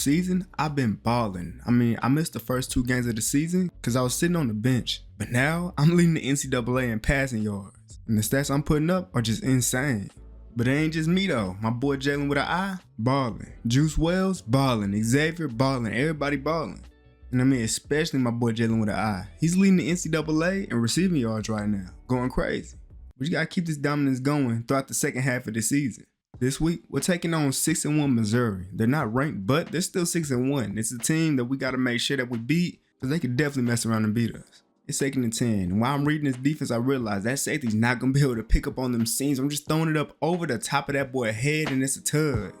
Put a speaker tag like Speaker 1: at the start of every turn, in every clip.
Speaker 1: season, I've been balling. I missed the first 2 games of the season because I was sitting on the bench. But now, I'm leading the NCAA in passing yards. And the stats I'm putting up are just insane. But it ain't just me though. My boy Jalen with an I, balling. Juice Wells, balling. Xavier, balling. Everybody balling. And especially my boy Jalen with an I. He's leading the NCAA in receiving yards right now. Going crazy. But you gotta keep this dominance going throughout the second half of the season. This week, we're taking on 6-1 Missouri. They're not ranked, but they're still 6-1. It's a team that we gotta make sure that we beat, because they could definitely mess around and beat us. It's 2nd and 10. And while I'm reading this defense, I realize that safety's not gonna be able to pick up on them seams. I'm just throwing it up over the top of that boy's head, and it's a tug.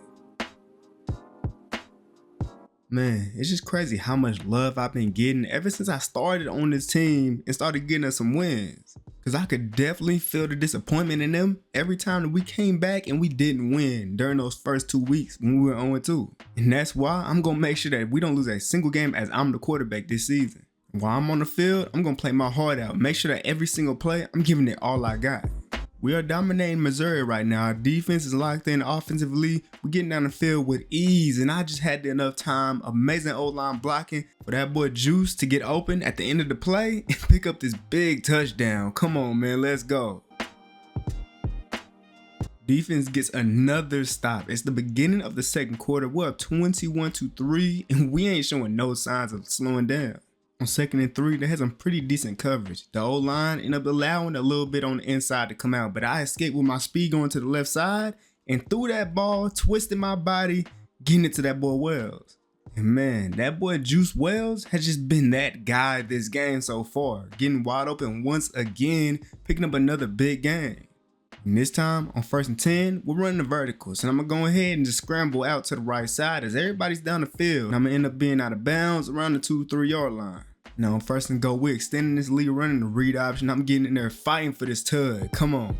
Speaker 1: Man, it's just crazy how much love I've been getting ever since I started on this team and started getting us some wins. Cause I could definitely feel the disappointment in them every time that we came back and we didn't win during those first 2 weeks when we were 0-2. And that's why I'm gonna make sure that we don't lose a single game as I'm the quarterback this season. While I'm on the field, I'm gonna play my heart out. Make sure that every single play, I'm giving it all I got. We are dominating Missouri right now. Our defense is locked in offensively. We're getting down the field with ease, and I just had enough time. Amazing O-line blocking for that boy Juice to get open at the end of the play and pick up this big touchdown. Come on, man, let's go. Defense gets another stop. It's the beginning of the second quarter. We're up 21-3, and we ain't showing no signs of slowing down. On 2nd and 3, they had some pretty decent coverage. The O-line ended up allowing a little bit on the inside to come out, but I escaped with my speed going to the left side and threw that ball, twisted my body, getting it to that boy Wells. And man, that boy Juice Wells has just been that guy this game so far, getting wide open once again, picking up another big game. And this time, on 1st and 10, we're running the verticals, and I'm going to go ahead and just scramble out to the right side as everybody's down the field. And I'm going to end up being out of bounds around the 2-3 yard line. Now, on 1st and go, we're extending this lead, running the read option. I'm getting in there fighting for this tug. Come on.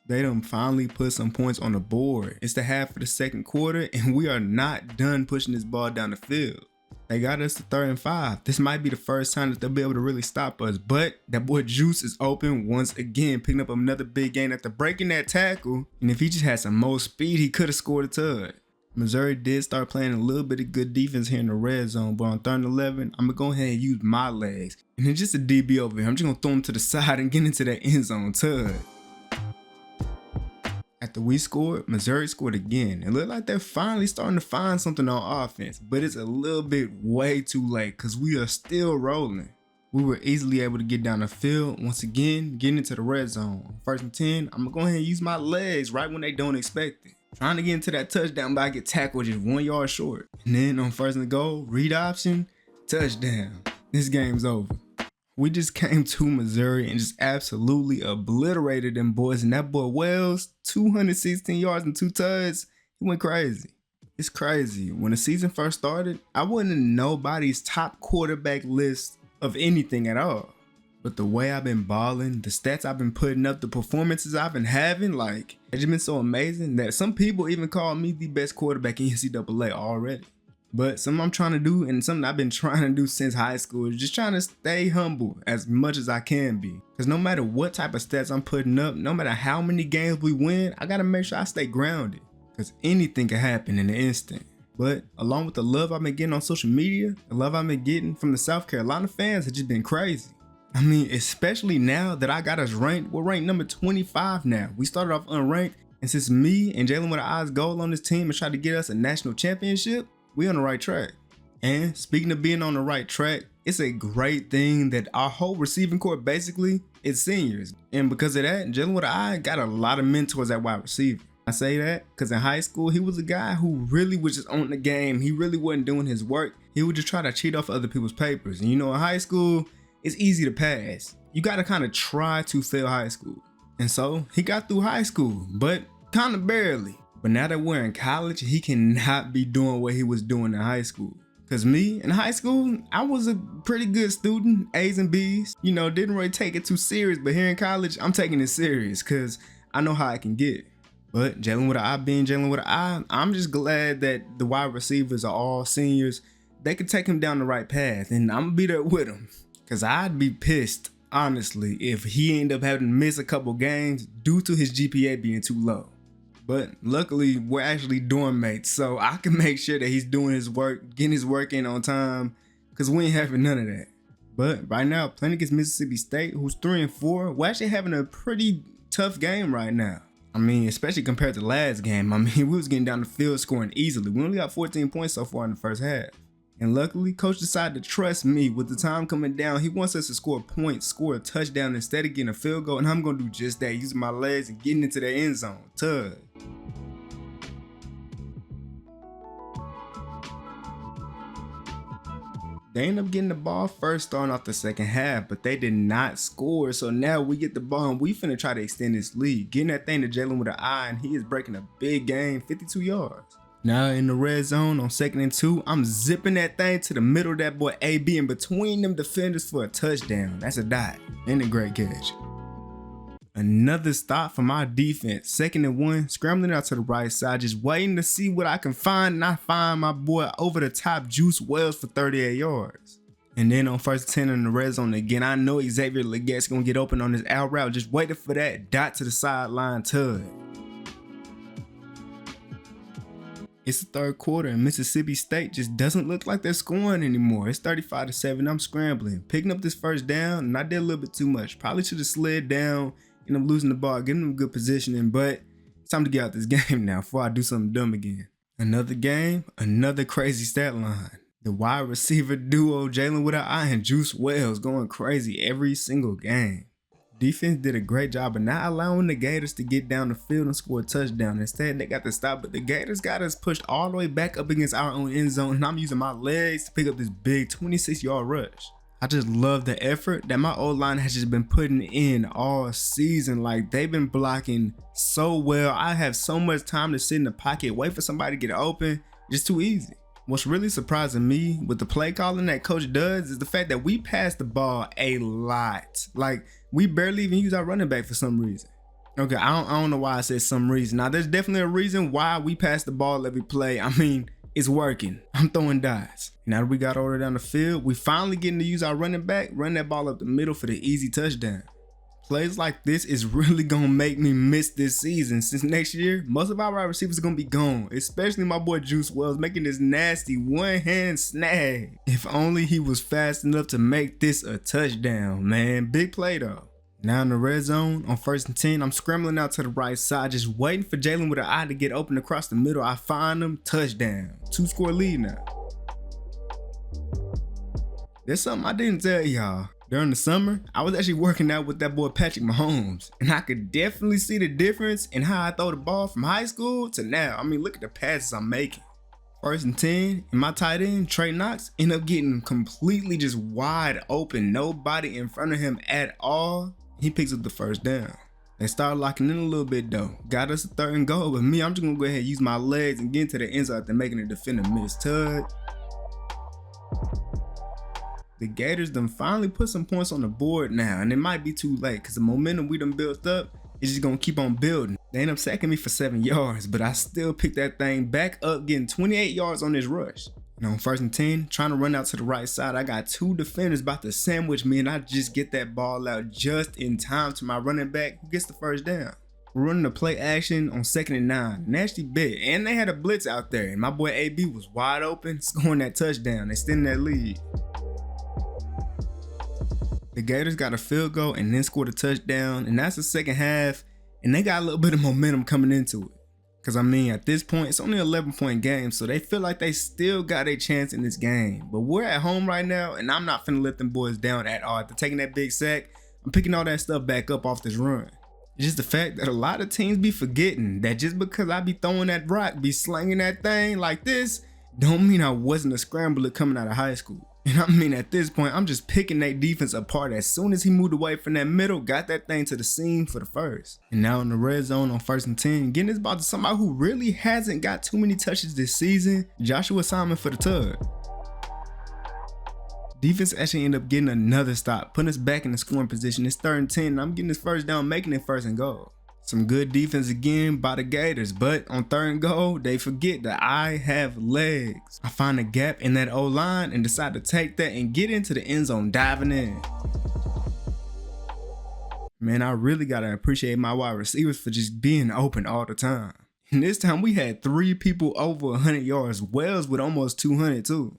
Speaker 1: They done finally put some points on the board. It's the half of the second quarter, and we are not done pushing this ball down the field. They got us to 3rd and 5. This might be the first time that they'll be able to really stop us, but that boy Juice is open once again, picking up another big gain after breaking that tackle. And if he just had some more speed, he could have scored a tug. Missouri did start playing a little bit of good defense here in the red zone, but on 3rd and 11, I'm going to go ahead and use my legs. And then just a DB over here, I'm just going to throw him to the side and get into that end zone tug. After we scored, Missouri scored again. It looked like they're finally starting to find something on offense, but it's a little bit way too late because we are still rolling. We were easily able to get down the field, once again, getting into the red zone. 1st and 10, I'm going to go ahead and use my legs right when they don't expect it. Trying to get into that touchdown, but I get tackled just 1 yard short. And then on 1st and goal, read option, touchdown. This game's over. We just came to Missouri and just absolutely obliterated them boys. And that boy Wells, 216 yards and 2 tugs, he went crazy. It's crazy. When the season first started, I wasn't in nobody's top quarterback list of anything at all. But the way I've been balling, the stats I've been putting up, the performances I've been having, it's just been so amazing that some people even call me the best quarterback in NCAA already. But something I'm trying to do, and something I've been trying to do since high school, is just trying to stay humble as much as I can be. Because no matter what type of stats I'm putting up, no matter how many games we win, I got to make sure I stay grounded. Because anything can happen in an instant. But along with the love I've been getting on social media, the love I've been getting from the South Carolina fans has just been crazy. Especially now that I got us ranked, we're ranked number 25 now. We started off unranked, and since me and Jalen with our eyes goal on this team and tried to get us a national championship, we on the right track. And speaking of being on the right track, it's a great thing that our whole receiving corps basically is seniors. And because of that, Jalen with our eye got a lot of mentors at wide receiver. I say that because in high school, he was a guy who really was just on the game. He really wasn't doing his work. He would just try to cheat off other people's papers. And in high school, it's easy to pass. You got to kind of try to fail high school. And so he got through high school, but kind of barely. But now that we're in college, he cannot be doing what he was doing in high school. Because me, in high school, I was a pretty good student, A's and B's. Didn't really take it too serious. But here in college, I'm taking it serious because I know how I can get. But Jalen with an I being Jalen with an I, I'm just glad that the wide receivers are all seniors. They can take him down the right path, and I'm going to be there with him. Because I'd be pissed, honestly, if he ended up having to miss a couple games due to his GPA being too low. But luckily, we're actually dorm mates, so I can make sure that he's doing his work, getting his work in on time, because we ain't having none of that. But right now, playing against Mississippi State, who's 3-4, we're actually having a pretty tough game right now. I mean, especially compared to last game. I mean, we was getting down the field scoring easily. We only got 14 points so far in the first half. And luckily, coach decided to trust me. With the time coming down, he wants us to score points, score a touchdown instead of getting a field goal. And I'm going to do just that, using my legs and getting into the end zone. Tug. They end up getting the ball first starting off the second half, but they did not score. So now we get the ball and we finna try to extend this lead. Getting that thing to Jalen with an eye, and he is breaking a big game, 52 yards. Now in the red zone on 2nd and 2, I'm zipping that thing to the middle of that boy AB in between them defenders for a touchdown. That's a dot and a great catch. Another stop from our defense. 2nd and 1, scrambling out to the right side, just waiting to see what I can find. And I find my boy over the top Juice Wells for 38 yards. And then on 1st and 10 in the red zone again, I know Xavier Legette's gonna get open on his out route, just waiting for that dot to the sideline tug. It's the third quarter and Mississippi State just doesn't look like they're scoring anymore. It's 35-7. I'm scrambling, picking up this first down, and I did a little bit too much. Probably should have slid down, and I'm losing the ball, getting them good positioning, but it's time to get out this game now before I do something dumb again. Another game, another crazy stat line. The wide receiver duo, Jalen with an eye and Juice Wells, going crazy every single game. Defense did a great job of not allowing the Gators to get down the field and score a touchdown. Instead, they got to stop, but the Gators got us pushed all the way back up against our own end zone, and I'm using my legs to pick up this big 26-yard rush. I just love the effort that my O-line has just been putting in all season. Like, they've been blocking so well. I have so much time to sit in the pocket, wait for somebody to get open. It's too easy. What's really surprising me with the play calling that coach does is the fact that we pass the ball a lot. Like, we barely even use our running back for some reason. Okay, I don't know why I said some reason. Now, there's definitely a reason why we pass the ball every play. I mean, it's working. I'm throwing dots. Now that we got order down the field, we finally getting to use our running back, run that ball up the middle for the easy touchdown. Plays like this is really gonna make me miss this season, since next year, most of our wide receivers are gonna be gone, especially my boy Juice Wells making this nasty one-hand snag. If only he was fast enough to make this a touchdown, man. Big play though. Now in the red zone, on 1st and 10, I'm scrambling out to the right side, just waiting for Jalen with an eye to get open across the middle. I find him, touchdown. 2-score lead now. There's something I didn't tell y'all. During the summer, I was actually working out with that boy Patrick Mahomes, and I could definitely see the difference in how I throw the ball from high school to now. I mean, look at the passes I'm making. 1st and 10, and my tight end, Trey Knox, end up getting completely just wide open. Nobody in front of him at all. He picks up the first down. They started locking in a little bit though. Got us a 3rd and goal, but me, I'm just gonna go ahead and use my legs and get into the end zone after making the defender miss. Tug. The Gators done finally put some points on the board now, and it might be too late because the momentum we done built up is just gonna keep on building. They end up sacking me for 7 yards, but I still picked that thing back up, getting 28 yards on this rush. And on 1st and 10, trying to run out to the right side, I got 2 defenders about to sandwich me, and I just get that ball out just in time to my running back, who gets the first down. We're running the play action on 2nd and 9, nasty bit, and they had a blitz out there, and my boy AB was wide open, scoring that touchdown, extending that lead. The Gators got a field goal and then scored a touchdown, and that's the second half, and they got a little bit of momentum coming into it. Because, I mean, at this point, it's only an 11-point game, so they feel like they still got a chance in this game. But we're at home right now, and I'm not finna let them boys down at all. After taking that big sack, I'm picking all that stuff back up off this run. It's just the fact that a lot of teams be forgetting that just because I be throwing that rock, be slinging that thing like this, don't mean I wasn't a scrambler coming out of high school. And I mean, at this point, I'm just picking that defense apart. As soon as he moved away from that middle, got that thing to the seam for the first. And now in the red zone on 1st and 10, getting this ball to somebody who really hasn't got too many touches this season, Joshua Simon for the tug. Defense actually ended up getting another stop, putting us back in the scoring position. It's 3rd and 10, and I'm getting this first down, making it 1st and goal. Some good defense again by the Gators, but on 3rd and goal, they forget that I have legs. I find a gap in that O-line and decide to take that and get into the end zone, diving in. Man, I really gotta appreciate my wide receivers for just being open all the time. And this time we had 3 people over 100 yards, Wells with almost 200 too.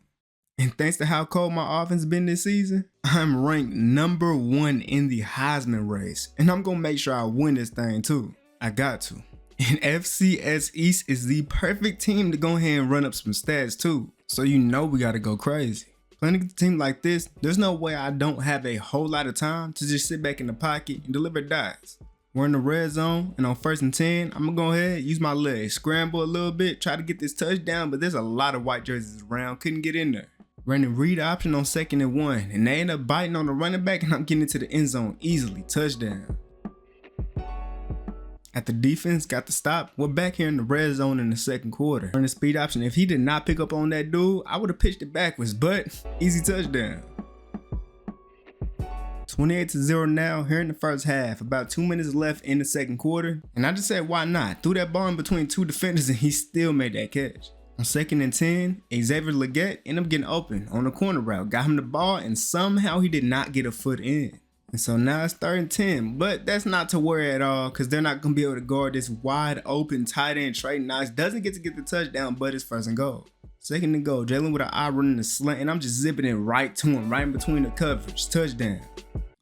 Speaker 1: And thanks to how cold my offense been this season, I'm ranked number 1 in the Heisman race. And I'm gonna make sure I win this thing too. I got to. And FCS East is the perfect team to go ahead and run up some stats too. So you know we gotta go crazy. Playing against a team like this, there's no way I don't have a whole lot of time to just sit back in the pocket and deliver dives. We're in the red zone, and on 1st and 10, I'm gonna go ahead, use my legs, scramble a little bit, try to get this touchdown, but there's a lot of white jerseys around, couldn't get in there. Running read option on 2nd and 1, and they end up biting on the running back, and I'm getting into the end zone easily, touchdown. After defense got the stop, we're back here in the red zone in the 2nd quarter. Running speed option, if he did not pick up on that dude, I would have pitched it backwards, but easy touchdown. 28-0 now, here in the first half, about 2 minutes left in the 2nd quarter, and I just said why not, threw that ball in between 2 defenders and he still made that catch. On 2nd and 10, Xavier Legette ended up getting open on the corner route, got him the ball, and somehow he did not get a foot in. And so now it's 3rd and 10, but that's not to worry at all because they're not going to be able to guard this wide open tight end. Trey Knox doesn't get to get the touchdown, but it's 1st and goal. 2nd and goal, Jalen with an eye running the slant, and I'm just zipping it right to him, right in between the coverage, touchdown.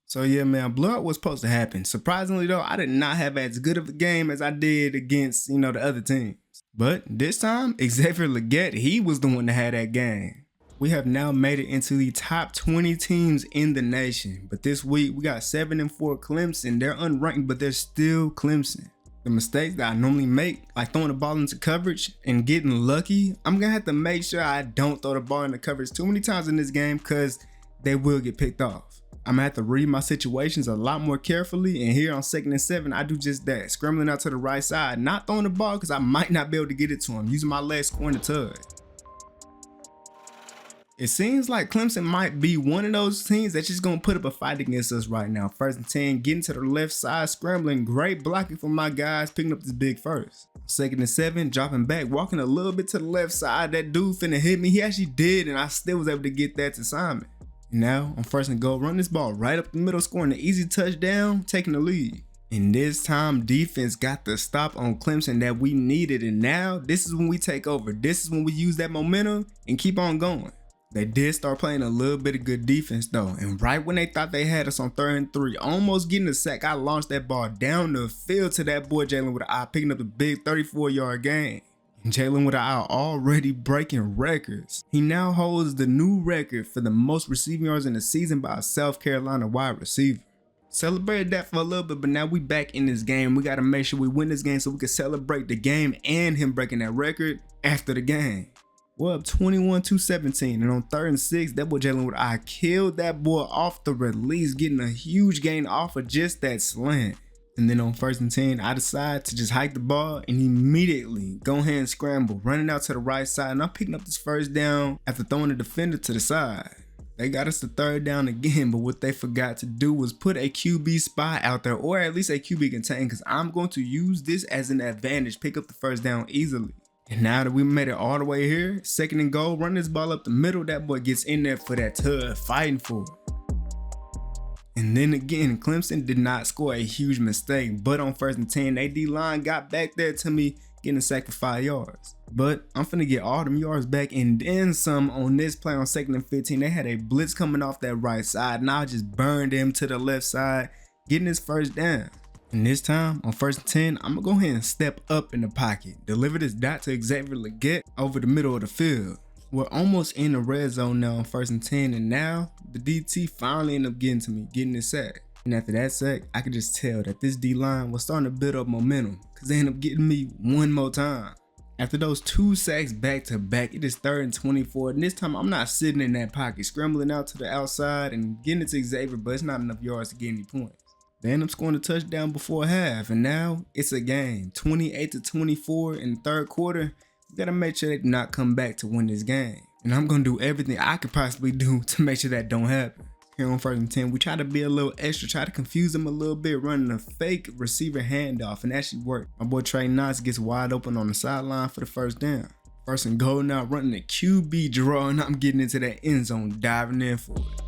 Speaker 1: So yeah, man, blowout was supposed to happen. Surprisingly though, I did not have as good of a game as I did against, the other teams. But this time, Xavier Legette, he was the one that had that game. We have now made it into the top 20 teams in the nation. But this week, we got 7-4 Clemson. They're unranked, but they're still Clemson. The mistakes that I normally make, like throwing the ball into coverage and getting lucky, I'm going to have to make sure I don't throw the ball into coverage too many times in this game because they will get picked off. I'm gonna have to read my situations a lot more carefully, and here on 2nd and 7, I do just that, scrambling out to the right side, not throwing the ball because I might not be able to get it to him, using my legs, scoring the tug. It seems like Clemson might be one of those teams that's just gonna put up a fight against us right now. 1st and 10, getting to the left side, scrambling, great blocking from my guys, picking up this big first. 2nd and 7, dropping back, walking a little bit to the left side, that dude finna hit me, he actually did, and I still was able to get that to Simon. Now, on 1st and goal, run this ball right up the middle, scoring an easy touchdown, taking the lead. And this time, defense got the stop on Clemson that we needed. And now, this is when we take over. This is when we use that momentum and keep on going. They did start playing a little bit of good defense, though. And right when they thought they had us on 3rd and 3, almost getting a sack, I launched that ball down the field to that boy Jalen with an eye, picking up a big 34-yard gain. Jalen with an eye already breaking records. He now holds the new record for the most receiving yards in the season by a South Carolina wide receiver. Celebrated that for a little bit, but now we back in this game. We got to make sure we win this game so we can celebrate the game and him breaking that record after the game. We're up 21-17, and on 3rd and 6, that boy Jalen with an eye killed that boy off the release, getting a huge gain off of just that slant. And then on 1st and 10, I decide to just hike the ball and immediately go ahead and scramble, running out to the right side. And I'm picking up this 1st down after throwing the defender to the side. They got us to 3rd down again, but what they forgot to do was put a QB spy out there, or at least a QB contain, because I'm going to use this as an advantage, pick up the 1st down easily. And now that we made it all the way here, 2nd and goal, run this ball up the middle, that boy gets in there for that tug, fighting for it. And then again, Clemson did not score a huge mistake, but on 1st and 10, they D-line got back there to me, getting a sack for 5 yards. But I'm finna get all them yards back and then some on this play on 2nd and 15. They had a blitz coming off that right side, and I just burned him to the left side, getting his 1st down. And this time, on 1st and 10, I'm gonna go ahead and step up in the pocket, deliver this dot to Xavier Legette over the middle of the field. We're almost in the red zone now on 1st and 10, and now the DT finally ended up getting to me, getting this sack. And after that sack, I could just tell that this D-line was starting to build up momentum because they ended up getting me one more time. After those 2 sacks back to back, it is 3rd and 24, and this time I'm not sitting in that pocket, scrambling out to the outside and getting it to Xavier, but it's not enough yards to get any points. They end up scoring a touchdown before half, and now it's a game, 28-24 in the 3rd quarter. We gotta make sure they do not come back to win this game. And I'm gonna do everything I could possibly do to make sure that don't happen. Here on 1st and 10, we try to be a little extra, try to confuse them a little bit, running a fake receiver handoff, and actually worked. My boy Trey Knox gets wide open on the sideline for the 1st down. 1st and goal now, running a QB draw, and I'm getting into that end zone, diving in for it.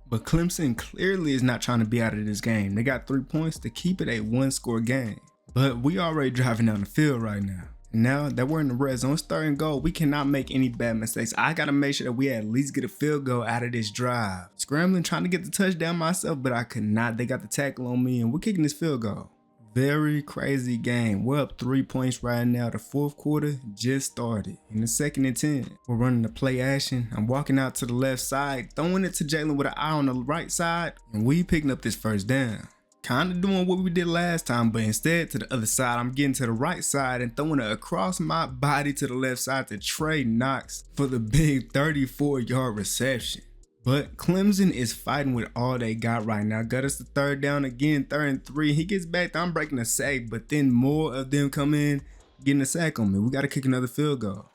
Speaker 1: But Clemson clearly is not trying to be out of this game. They got 3 points to keep it a 1-score game. But we already driving down the field right now. Now that we're in the red zone, it's 3rd and goal, we cannot make any bad mistakes. I gotta make sure that we at least get a field goal out of this drive. Scrambling, trying to get the touchdown myself, but I could not. They got the tackle on me and we're kicking this field goal. Very crazy game. We're up 3 points right now. The 4th quarter just started. In the 2nd and 10, we're running the play action. I'm walking out to the left side, throwing it to Jalen with an eye on the right side, and we picking up this 1st down. Kind of doing what we did last time, but instead to the other side, I'm getting to the right side and throwing it across my body to the left side to Trey Knox for the big 34-yard reception. But Clemson is fighting with all they got right now. Got us the 3rd down again, 3rd and 3. He gets back, I'm breaking a sack, but then more of them come in, getting a sack on me. We got to kick another field goal.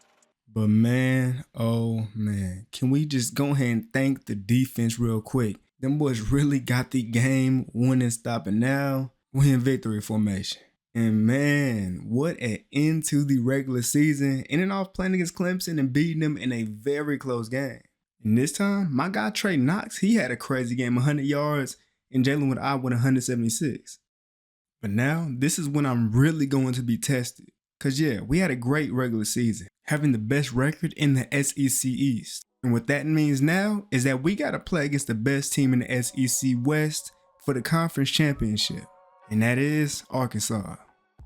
Speaker 1: But man, oh man, can we just go ahead and thank the defense real quick? Them boys really got the game winning stop, and now we're in victory formation. And man, what an end to the regular season. Ending off playing against Clemson and beating them in a very close game. And this time, my guy Trey Knox, he had a crazy game, 100 yards, and Jalen with I went 176. But now, this is when I'm really going to be tested. Cause yeah, we had a great regular season, having the best record in the SEC East. And what that means now is that we gotta play against the best team in the SEC West for the conference championship. And that is Arkansas.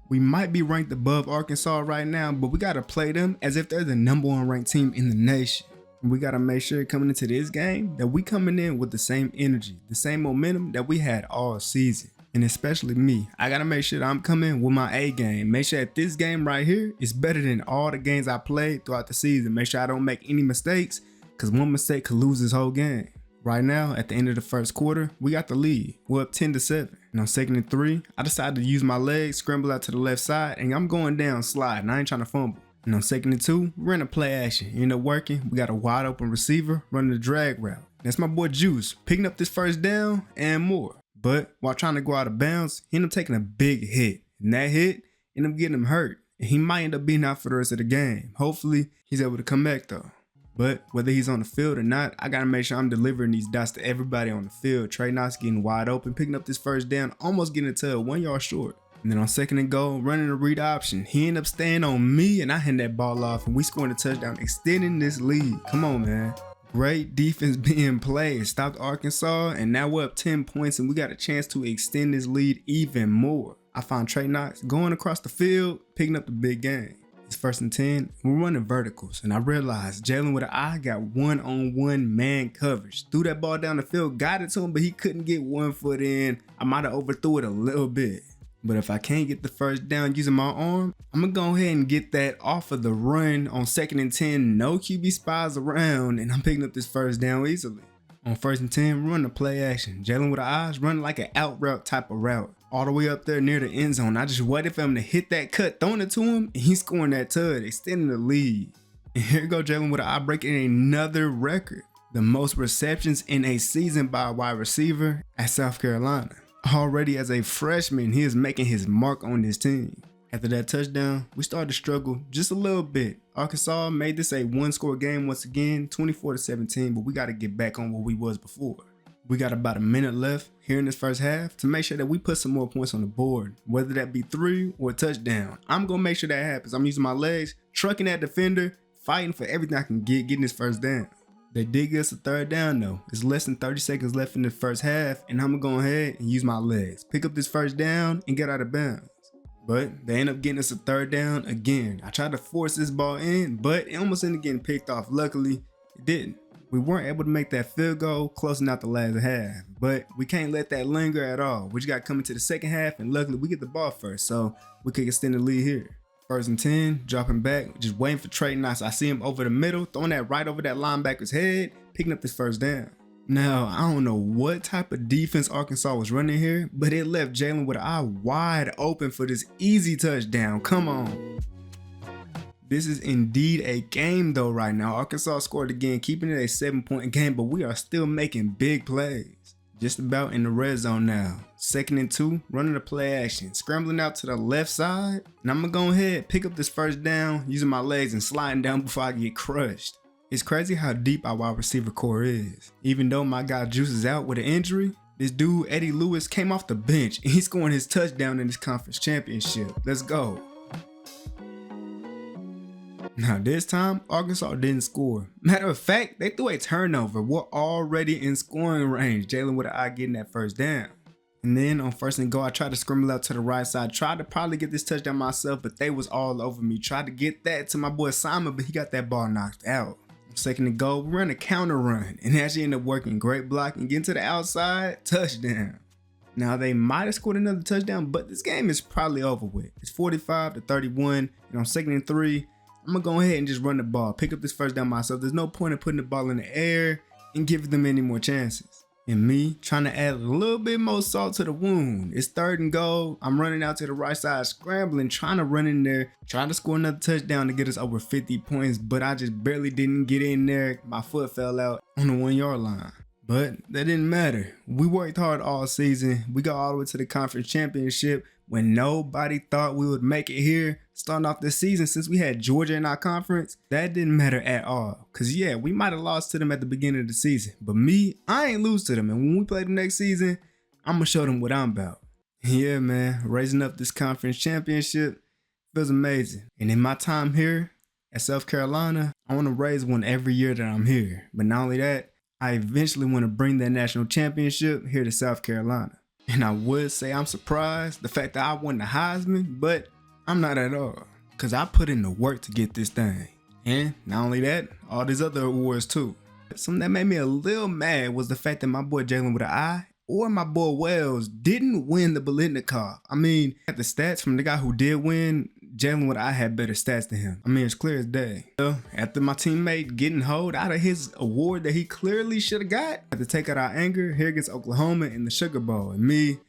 Speaker 1: We might be ranked above Arkansas right now, but we gotta play them as if they're the #1 ranked team in the nation. We got to make sure coming into this game that we coming in with the same energy, the same momentum that we had all season. And especially me, I got to make sure that I'm coming with my A game. Make sure that this game right here is better than all the games I played throughout the season. Make sure I don't make any mistakes, because one mistake could lose this whole game. Right now, at the end of the 1st quarter, we got the lead. We're up 10-7. And on 2nd and 3, I decided to use my legs, scramble out to the left side, and I'm going down sliding. I ain't trying to fumble. And on 2nd and 2, we're in a play action. End up working. We got a wide open receiver running the drag route. That's my boy Juice, picking up this 1st down and more. But while trying to go out of bounds, he ended up taking a big hit. And that hit ended up getting him hurt. And he might end up being out for the rest of the game. Hopefully, he's able to come back though. But whether he's on the field or not, I got to make sure I'm delivering these dots to everybody on the field. Trey Knox getting wide open, picking up this 1st down, almost getting it to 1 yard short. And then on 2nd and goal, running a read option. He ended up staying on me and I hand that ball off and we scoring a touchdown, extending this lead. Come on, man. Great defense being played. Stopped Arkansas and now we're up 10 points and we got a chance to extend this lead even more. I found Trey Knox going across the field, picking up the big game. It's 1st and 10. We're running verticals and I realized Jalen with an eye got one-on-one man coverage. Threw that ball down the field, got it to him, but he couldn't get 1 foot in. I might have overthrew it a little bit. But if I can't get the 1st down using my arm, I'm going to go ahead and get that off of the run on 2nd and 10. No QB spies around, and I'm picking up this 1st down easily. On 1st and 10, we're running the play action. Jalen with the eyes running like an out route type of route. All the way up there near the end zone. I just waited for him to hit that cut, throwing it to him, and he's scoring that tud, extending the lead. And here go Jalen with the eye breaking another record. The most receptions in a season by a wide receiver at South Carolina. Already as a freshman, he is making his mark on this team. After that touchdown, we started to struggle just a little bit. Arkansas made this a 1-score game once again, 24-17, but we got to get back on what we was before. We got about a minute left here in this 1st half to make sure that we put some more points on the board, whether that be 3 or a touchdown. I'm going to make sure that happens. I'm using my legs, trucking that defender, fighting for everything I can get, getting this 1st down. They did get us a 3rd down though. It's less than 30 seconds left in the 1st half and I'm gonna go ahead and use my legs. Pick up this 1st down and get out of bounds. But they end up getting us a 3rd down again. I tried to force this ball in, but it almost ended up getting picked off. Luckily, it didn't. We weren't able to make that field goal closing out the last half, but we can't let that linger at all. We just got coming to the 2nd half and luckily we get the ball first, so we could extend the lead here. 1st and 10, dropping back, just waiting for Trey Knox. I see him over the middle, throwing that right over that linebacker's head, picking up this 1st down. Now, I don't know what type of defense Arkansas was running here, but it left Jalen with an eye wide open for this easy touchdown. Come on. This is indeed a game though right now. Arkansas scored again, keeping it a 7-point game, but we are still making big plays. Just about in the red zone now. 2nd and 2, running the play action, scrambling out to the left side, and I'm gonna go ahead, pick up this 1st down, using my legs and sliding down before I get crushed. It's crazy how deep our wide receiver core is. Even though my guy Juice is out with an injury, This dude, Eddie Lewis, came off the bench and he's scoring his touchdown in this conference championship. Let's go. Now this time, Arkansas didn't score. Matter of fact, they threw a turnover. We're already in scoring range. Jalen with an eye getting that first down. And then on 1st and goal, I tried to scramble out to the right side. Tried to probably get this touchdown myself, but they was all over me. Tried to get that to my boy Simon, but he got that ball knocked out. 2nd and goal, we run a counter run. And actually ended up working. Great block and getting to the outside. Touchdown. Now they might have scored another touchdown, but this game is probably over with. It's 45-31. And on 2nd and 3, I'm going to go ahead and just run the ball. Pick up this first down myself. There's no point in putting the ball in the air and giving them any more chances. And me trying to add a little bit more salt to the wound. It's 3rd and goal. I'm running out to the right side, scrambling, trying to run in there, trying to score another touchdown to get us over 50 points, but I just barely didn't get in there. My foot fell out on the 1-yard line. But that didn't matter. We worked hard all season. We got all the way to the conference championship when nobody thought we would make it here. Starting off this season, since we had Georgia in our conference, that didn't matter at all. Cause yeah, we might have lost to them at the beginning of the season, but me, I ain't lose to them. And when we play them next season, I'm gonna show them what I'm about. Yeah, man, raising up this conference championship feels amazing. And in my time here at South Carolina, I want to raise one every year that I'm here. But not only that, I eventually want to bring that national championship here to South Carolina. And I would say I'm surprised the fact that I won the Heisman, but I'm not at all, because I put in the work to get this thing. And not only that, all these other awards too. Something that made me a little mad was the fact that my boy Jalen with an eye or my boy Wells didn't win the Biletnikoff. I mean, at the stats from the guy who did win, Jalen with an eye had better stats than him. I mean, it's clear as day. So, after my teammate getting hold out of his award that he clearly should have got, I had to take out our anger here against Oklahoma in the Sugar Bowl. And me,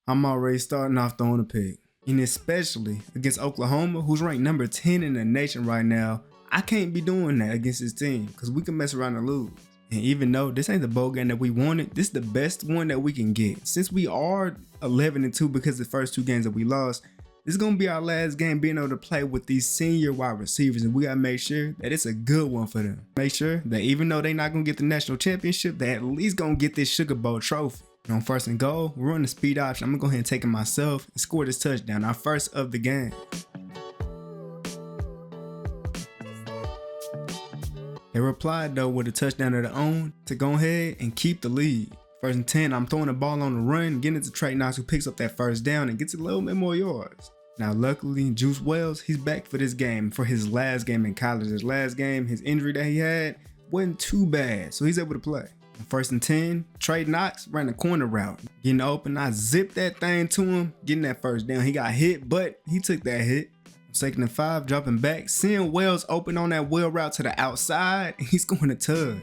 Speaker 1: I'm already starting off throwing a pick. And especially against Oklahoma, who's ranked number 10 in the nation right now, I can't be doing that against this team because we can mess around and lose. And even though this ain't the bowl game that we wanted, this is the best one that we can get. Since we are 11-2 because the first 2 games that we lost, this is going to be our last game being able to play with these senior wide receivers, and we got to make sure that it's a good one for them. Make sure that even though they're not going to get the national championship, they at least going to get this Sugar Bowl trophy. And on 1st and goal, we're on the speed option. I'm going to go ahead and take it myself and score this touchdown, our first of the game. They replied though with a touchdown of their own to go ahead and keep the lead. 1st and 10, I'm throwing the ball on the run, getting it to Trey Knox, who picks up that first down and gets a little bit more yards. Now luckily, Juice Wells, he's back for this game, for his last game in college. His last game, his injury that he had wasn't too bad, so he's able to play. 1st and 10, Trey Knox ran the corner route. Getting open, I zipped that thing to him, getting that first down. He got hit, but he took that hit. 2nd and 5, dropping back, seeing Wells open on that wheel route to the outside, and he's going to tug.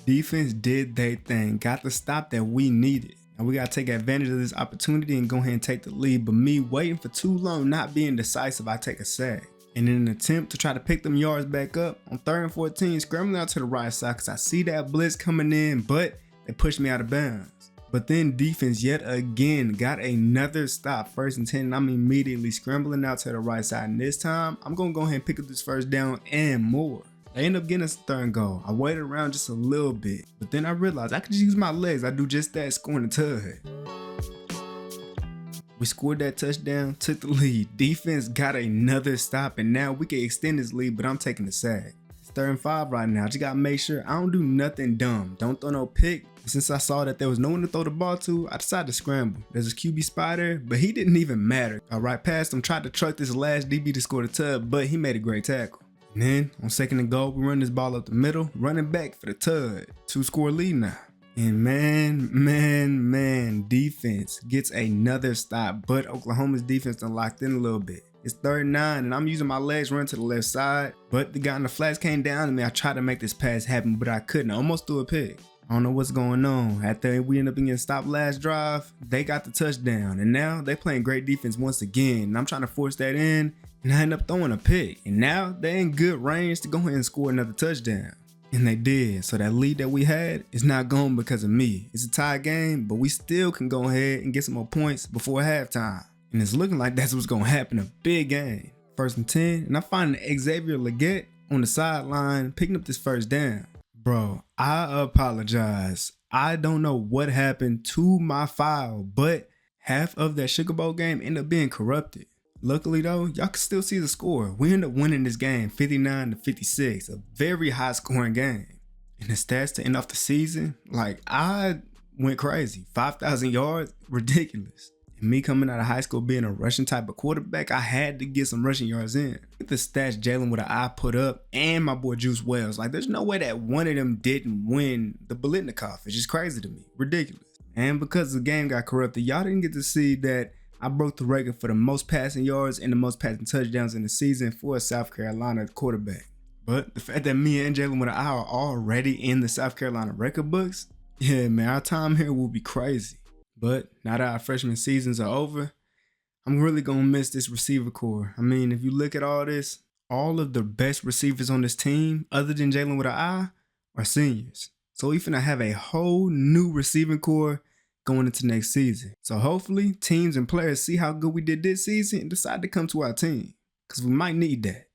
Speaker 1: Defense did their thing, got the stop that we needed. Now we got to take advantage of this opportunity and go ahead and take the lead, but me waiting for too long, not being decisive, I take a sack. And in an attempt to try to pick them yards back up, on 3rd and 14, scrambling out to the right side because I see that blitz coming in, but they pushed me out of bounds. But then defense yet again got another stop. 1st and 10, and I'm immediately scrambling out to the right side. And this time, I'm going to go ahead and pick up this first down and more. They end up getting us 3rd and goal. I waited around just a little bit, but then I realized I could just use my legs. I do just that, scoring a tug. We scored that touchdown, took the lead. Defense got another stop, and now we can extend this lead, but I'm taking the sack. It's 3rd and 5 right now. I just gotta make sure I don't do nothing dumb. Don't throw no pick. Since I saw that there was no one to throw the ball to, I decided to scramble. There's a QB spider, but he didn't even matter. I right past him, tried to truck this last DB to score the tug, but he made a great tackle. And then on 2nd and goal, we run this ball up the middle, running back for the tug. 2-score lead now. And man, defense gets another stop, but Oklahoma's defense done locked in a little bit. It's 3rd and 9, and I'm using my legs running to the left side, but the guy in the flats came down to me. I tried to make this pass happen, but I couldn't. I almost threw a pick. I don't know what's going on. After we end up getting stopped last drive, they got the touchdown, and now they playing great defense once again, and I'm trying to force that in, and I end up throwing a pick, and now they're in good range to go ahead and score another touchdown. And they did, so that lead that we had is not gone because of me. It's a tie game, but we still can go ahead and get some more points before halftime. And it's looking like that's what's gonna happen, a big game. 1st and 10, and I find Xavier Leggett on the sideline picking up this first down. Bro, I apologize. I don't know what happened to my file, but half of that Sugar Bowl game ended up being corrupted. Luckily though, y'all can still see the score. We ended up winning this game 59-56, a very high scoring game. And the stats to end off the season, like I went crazy. 5,000 yards, ridiculous. And me coming out of high school being a rushing type of quarterback, I had to get some rushing yards in. Look at the stats Jalen with an eye put up and my boy Juice Wells. Like there's no way that one of them didn't win the Bolitnikoff. It's just crazy to me, ridiculous. And because the game got corrupted, y'all didn't get to see that I broke the record for the most passing yards and the most passing touchdowns in the season for a South Carolina quarterback. But the fact that me and Jalen with an eye are already in the South Carolina record books, yeah man, our time here will be crazy. But now that our freshman seasons are over, I'm really going to miss this receiver core. I mean, if you look at all this, all of the best receivers on this team, other than Jalen with an eye, are seniors. So we finna have a whole new receiving core going into next season. So hopefully teams and players see how good we did this season and decide to come to our team, because we might need that.